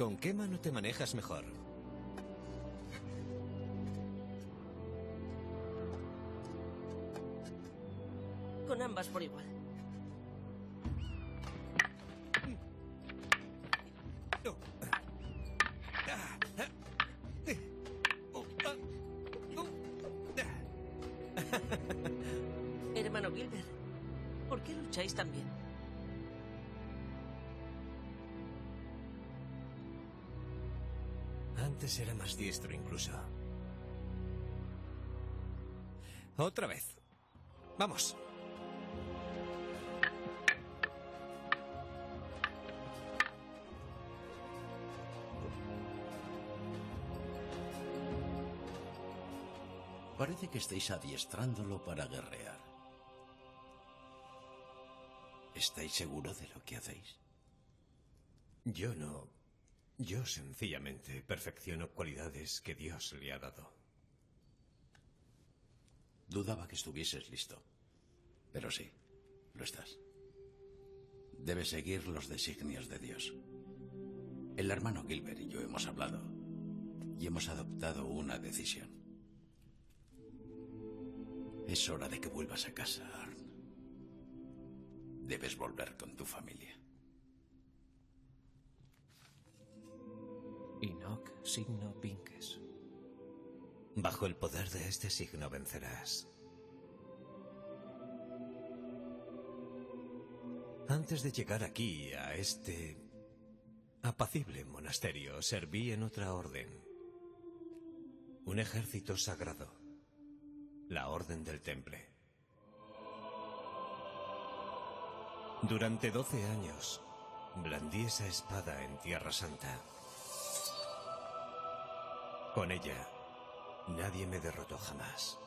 ¿Con qué mano te manejas mejor? Con ambas por igual. Hermano Gilbert, ¿por qué lucháis tan bien? Antes era más diestro incluso. Otra vez. Vamos. Parece que estáis adiestrándolo para guerrear. ¿Estáis seguro de lo que hacéis? Yo no. Yo sencillamente perfecciono cualidades que Dios le ha dado. Dudaba que estuvieses listo. Pero sí, lo estás. Debes seguir los designios de Dios. El hermano Gilbert y yo hemos hablado y hemos adoptado una decisión. Es hora de que vuelvas a casa, Arn. Debes volver con tu familia. Inoc signo vinces. Bajo el poder de este signo vencerás. Antes de llegar aquí, a este apacible monasterio, serví en otra orden. Un ejército sagrado. La Orden del Temple. Durante 12 años, blandí esa espada en Tierra Santa. Con ella, nadie me derrotó jamás.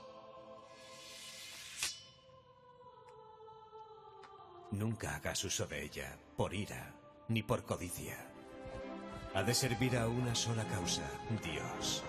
Nunca hagas uso de ella por ira ni por codicia. Ha de servir a una sola causa, Dios.